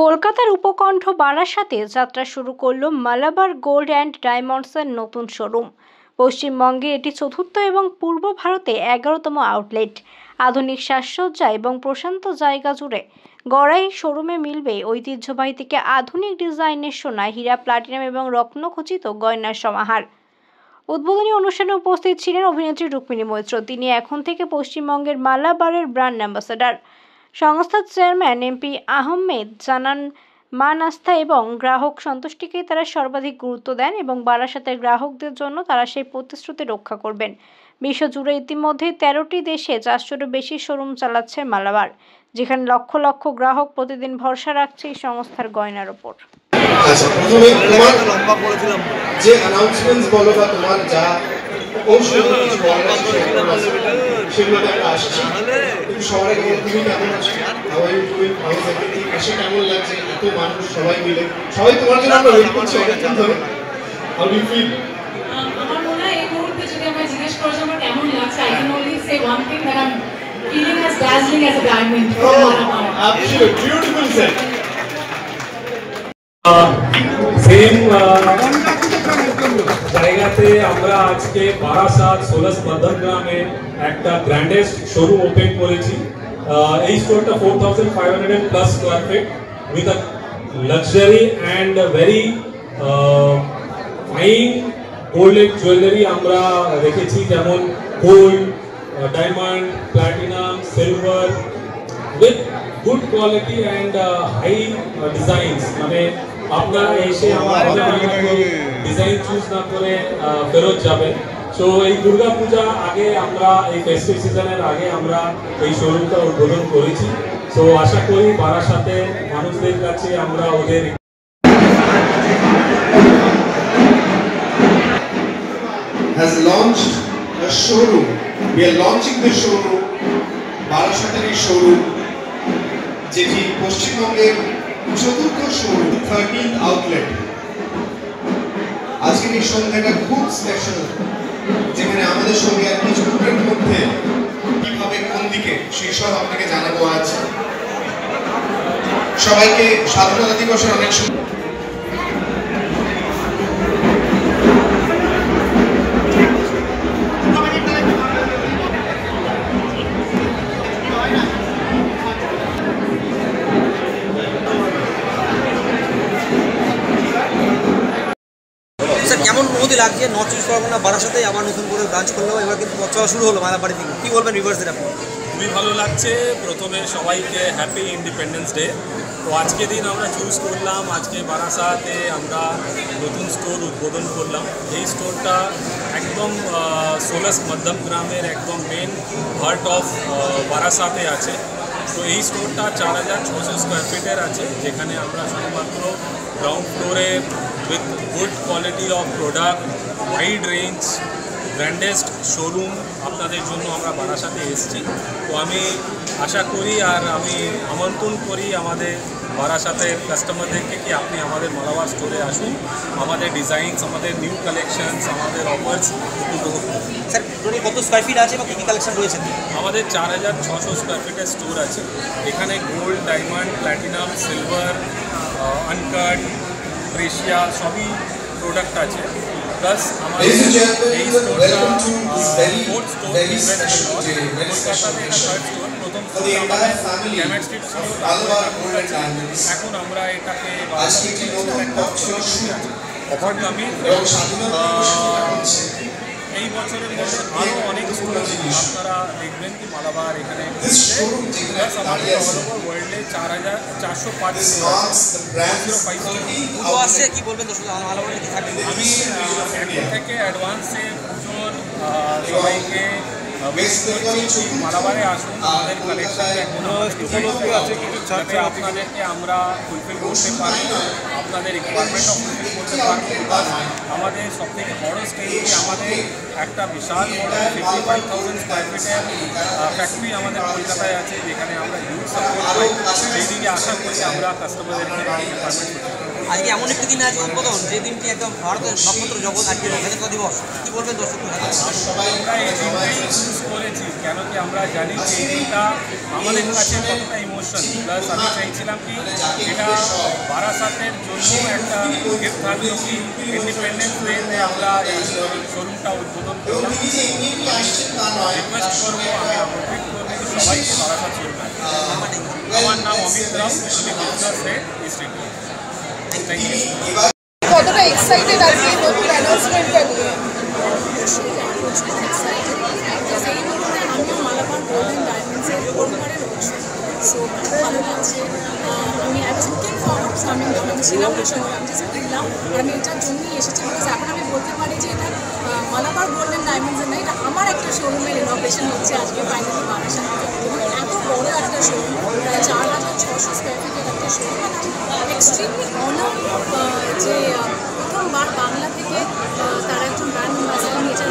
কলকাতার উপকণ্ঠ বারাসাতে যাত্রা শুরু করল মালাবার গোল্ড অ্যান্ড ডায়মন্ডসের নতুন শোরুম। পশ্চিমবঙ্গে এটি চতুর্থ এবং পূর্ব ভারতে 11তম আউটলেট। আধুনিক সাজসজ্জা এবং প্রশান্ত জায়গা জুড়ে গড়া এই শোরুমে মিলবে ঐতিহ্যবাহী থেকে আধুনিক ডিজাইনের সোনা, হীরা, প্লাটিনাম এবং রত্নখচিত গয়নার সমাহার। উদ্বোধনী অনুষ্ঠানে উপস্থিত ছিলেন অভিনেত্রী রুক্মিণী মৈত্র। তিনি এখন থেকে পশ্চিমবঙ্গের মালাবারের ব্র্যান্ড অ্যাম্বাসেডর। সংস্থার চেয়ারম্যান এমপি আহমেদ জানান, মান, আস্থা এবং গ্রাহক সন্তুষ্টিকেই তারা সর্বাধিক গুরুত্ব দেন এবং বারাসাতের গ্রাহকদের জন্য তারা সেই প্রতিশ্রুতি রক্ষা করবেন। বিশ্বজুড়ে ইতিমধ্যে 13টি দেশে 400-এরও বেশি শোরুম চালাচ্ছে মালাবার, যেখানে লক্ষ লক্ষ গ্রাহক প্রতিদিন ভরসা রাখছে এই সংস্থার গয়নার ওপর। আচ্ছা, প্রথমে তোমার লম্বা বলেছিলাম যে অ্যানাউন্সমেন্টস বলো বা তোমার যা কৌশল কিছু বলার সেগুলোতে আমরা আসছি। কিন্তু সবাই তুমি কেমন আছো, how are you doing, how is everything, এসে কেমন লাগছে? এত মানুষ সবাই মিলে, সবাই তোমার জন্য আমরা ওয়েট করছি অনেকক্ষণ ধরে। How do you feel? আমার মনে হয় এই মুহূর্তে যদি আমায় জিজ্ঞেস করো যে আমার কেমন লাগছে, I can only say one thing, that I'm feeling as dazzling as a diamond. Absolutely beautiful said. Same জায়গাতে আমরা আজকে বারাসাত সোলাস মধ্যমগ্রামে একটা গ্র্যান্ডেস্ট শোরুম ওপেন করেছি। এই স্টোরটা 4500+ square feet with a luxury and very fine golden jewellery আমরা রেখেছি, যেমন gold, diamond, platinum, silver with good quality and high designs। মানে আপনারা এসে আমাদের ডিজাইন চুজ না করে ফেরত যাবেন। সো এই দুর্গা পূজা আগে আমরা এই ফেস্টিভ সিজনের আগে আমরা এই শোরুমটা উদ্বোধন করেছি। সো আশা করি বারাসাতে মানুষদের কাছে আমরা ওদের has launched a showroom. We are launching the showroom, বারাসাতের এই শোরুম, যেটি পশ্চিমবঙ্গের চতুর্থ শোরুম, 13th আউটলেট। আজকের এই সন্ধ্যাটা খুব স্পেশাল, যেখানে আমাদের সঙ্গে আর কিছুক্ষণের মধ্যে কিভাবে কোন দিকে সেই সব আপনাকে জানাবো। আজ সবাইকে স্বাধীনতা দিবসের অনেক কেমন অনুভূতি লাগছে? নর্থ চব্বিশ পরগনা বারাসাতে আবার নতুন করে ব্রাঞ্চ করলেও এবার কিন্তু পথচলা শুরু হলো মালাবাড়ি থেকে। কী বলবেন রিভার্সের আপনি? খুবই ভালো লাগছে। প্রথমে সবাইকে হ্যাপি ইন্ডিপেন্ডেন্স ডে। তো আজকে দিন আমরা চুজ করলাম, আজকে বারাসাতে আমরা নতুন স্টোর উদ্বোধন করলাম। এই স্টোরটা একদম সোলাস মধ্যমগ্রামের একদম মেন হার্ট অফ বারাসাতে আছে। তো এই স্টোরটা 4600 স্কোয়ার ফিটের আছে, যেখানে আমরা শুধুমাত্র গ্রাউন্ড ফ্লোরে with good quality of product, wide range, grandest showroom আপনাদের জন্য আমরা বারাসাতে এসেছি। তো আমি আশা করি আর আমি আমন্ত্রণ করি আমাদের বারাসাতের কাস্টমারদেরকে কি আপনি আমাদের মালাবার স্টোরে আসুন, আমাদের ডিজাইনস, আমাদের নিউ কালেকশনস, আমাদের অফার্স উপভোগ করুন। স্যার কত স্কোয়ার ফিট আছে বা কী কী কালেকশন রয়েছে? আমাদের 4600 স্কোয়ার ফিটের স্টোর আছে। এখানে gold, diamond, platinum, silver, uncut, প্রেশিয়া সবই প্রোডাক্ট আছে। প্লাস আমাদের এই স্টোরটা ফোর্থ স্টোর কলকাতাতে, এটা থার্ড স্টোর। প্রথম স্টোর আমাদের ক্যামেট স্ট্রিট ছিল, এখন আমরা এটাকে অফারকামিং। এই বছরের মধ্যে আরও অনেক স্টোর আপনারা দেখবেন কি মালাবার এখানে। প্লাস আমাদের অল ওভার ওয়ার্ল্ডে 4405 আসছে। কী বলবেন তো মালাবারে কি থাকবে? আমি এখন থেকে অ্যাডভান্সে পুজোর সবাইকে মালাবারে আসুন, আমাদের কালেকশনে যাতে আপনাদেরকে আমরা ফুলফিল করতে পারি, আপনাদের রিকোয়ারমেন্টও ফুলফিল করতে পারবো। আমাদের সবথেকে বড় স্কেলে আমাদের একটা বিশাল বড় 55,000 স্কোয়ার ফিটের ফ্যাক্টরি আমাদের কলকাতায় আছে, যেখানে আমরা ইউজ সাপোর্ট পাই। সেই দিকে আশা করি আমরা কাস্টমারদেরকে রিকোয়ারমেন্ট করতে পারি। আজকে এমন একটি দিন আছে উদ্বোধন, যে দিনটি একদম ভারতের নক্ষত্র জগৎ আজকে স্বাধীনতা দিবস, কি বলবেন দর্শকদের? আমরা এই দিনটাই চুজ করেছি কেন কি আমরা জানি যে এই দিনটা আমাদের কাছে কতটা ইমোশন, প্লাস আমি চাইছিলাম কি এটা বারাসাতের জন্য একটা গিফট থাকলো কি ইন্ডিপেন্ডেন্স ডেতে আমরা এই শোরুমটা উদ্বোধন করলাম। রিকোয়েস্ট করবো, আমি আপডেট করবো যে সবাইকে বারাসাত শোরুম আছে। আমার নাম অমিত রাও, আমি business head district. Thank you. কতটা এক্সাইটেড আজকে নতুন অ্যানাউন্সমেন্টটা নিয়ে? সেই মুহূর্তে আমিও মালাবার গোল্ডেন ডায়মন্ডসের পরিবারের অংশ, সো ভালো লাগছে। আমি I was looking forward coming down, আমি ছিলাম না শহরে, আমি জাস্ট কিনলাম আর আমি এটার জন্যই এসেছি। বিকজ এখন আমি বলতে পারি যে এটা মালাবার গোল্ডেন ডায়মন্ডসের না, এটা আমার একটা শোরুমের ইনোভেশন হচ্ছে আজকে ফাইনালি বারাসাত। এবং এত বড় একটা শোরুম, প্রায় 4,600 স্কোয়ার ফিটের একটা শোরুম। এক্সট্রিমলি অনার যে প্রথমবার বাংলা থেকে তারা একজন ব্র্যান্ড অ্যাম্বাসেডর নিয়েছে।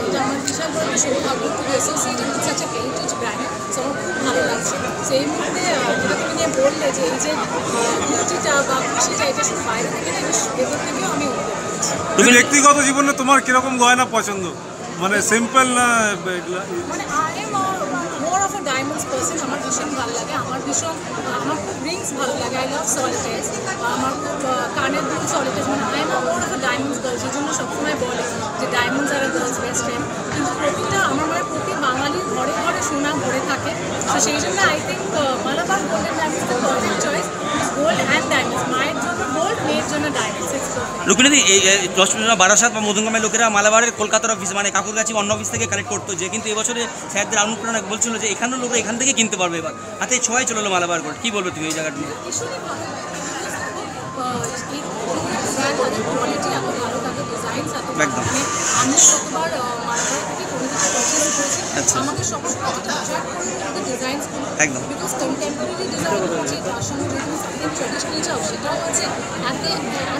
এটা আমার বিশাল বড় সৌভাগ্য to be associated with such a heritage brand. So আমার খুব ভালো লাগছে। সো এই মুহূর্তে যেটা তুমি নিয়ে বললে যে এই যে খুশিটা বা খুশিটা, এটা শুধু বাইরে থেকে না, এটা ভেতর থেকেও আমি অনুভব করছি। তুমি ব্যক্তিগত জীবনে তোমার কিরকম গয়না পছন্দ, মানে সিম্পল না? মানে I am more of a diamonds person. আমার ভীষণ ভালো লাগে, আমার খুব রিংস ভালো লাগে। আই লাভ সলিটেজ, আমার খুব কানের দুল সলিটেজ। মানে I am more of a diamonds girl. সেই জন্য সবসময় বলে যে ডায়মন্ডস আর আ গার্লস বেস্ট ফ্রেন্ড। কিন্তু প্রতিটা আমার মনে প্রতি বাঙালির ঘরে ঘরে সোনা ভরে থাকে। তো সেই জন্য I think Malabar golden diamonds the perfect choice. Gold and diamonds, মায়ের জন্য গোল্ড, মেয়ের জন্য ডায়মন্ডস। It's perfect. রুক্মিণীদি, এই বারাসাত বা মধুগ্রামের লোকেরা মালাবারের কলকাতার অফিস মানে কাকুরগাছি অন্য অফিস থেকে কালেক্ট করতো, যে কিন্তু এবছরে স্যারদের অনুপ্রেরণা বলছিল যে এখানেও লোকরা এখান থেকে কিনতে পারবে। এবার হাতে ছোঁয়াই চলে এলো মালাবার গোল্ড, কী বলবে তুমি এই জায়গাটা নিয়ে? ভীষণই ভালো লাগে। এই তাদের কোয়ালিটি এত ভালো, তাদের ডিজাইনস এত ভালো। একদম। মানে আমি যতবার মার্কেট থেকে কোনো কিছু পারচেস করেছি, আচ্ছা। আমাকে সবসময় যেটা অ্যাট্রাক্ট করে তাদের ডিজাইনসগুলো। একদম। বিকজ কন্টেম্পোরারি ডিজাইন করছি, তার সঙ্গে যদি তুমি সামথিং ট্র্যাডিশনাল চাও সেটাও আছে। অ্যাট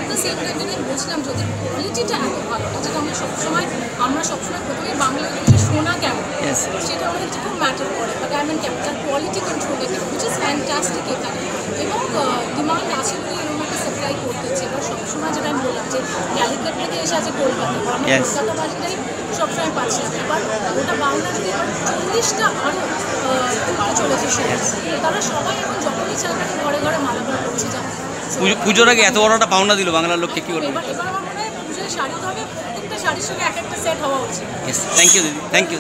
দ্য সেম টাইম যেটা বলছিলাম, যদি কোয়ালিটিটা এত ভালো, যেটা আমরা সবসময় প্রথমে বাংলায় যে সোনা কেমন, সেটা আমাদের কাছে খুব ম্যাটার করে। বা ডায়মন্ড কেমন, তার কোয়ালিটি কন্ট্রোলে কেমন, উইচ ইজ ফ্যান্টাস্টিক এখানে। এবং ডিমান্ড আছে বলে এরকম একটা সাপ্লাই করতেছে। এবার সবসময় যেটা আমি বললাম যে ক্যালিকাট থেকে এসে আছে কলকাতা, বা আমরা কলকাতাবাসীরাই সবসময় পাচ্ছি না। এবার ওটা বাংলা যদি এবার 40টা আরও চলেছে শোরুম, তারা সবাই এখন যখনই চাইবে ঘরে ঘরে মালাবার করছে। যাবে পুজোর আগে এত বড় একটা পাওনা দিল বাংলার লোককে, কী বলবো? এবার আমার মনে হয় পুজোয় শাড়ি হবে, প্রত্যেকটা শাড়ির সঙ্গে এক একটা সেট হওয়া উচিত। থ্যাংক ইউ দিদি, থ্যাংক ইউ।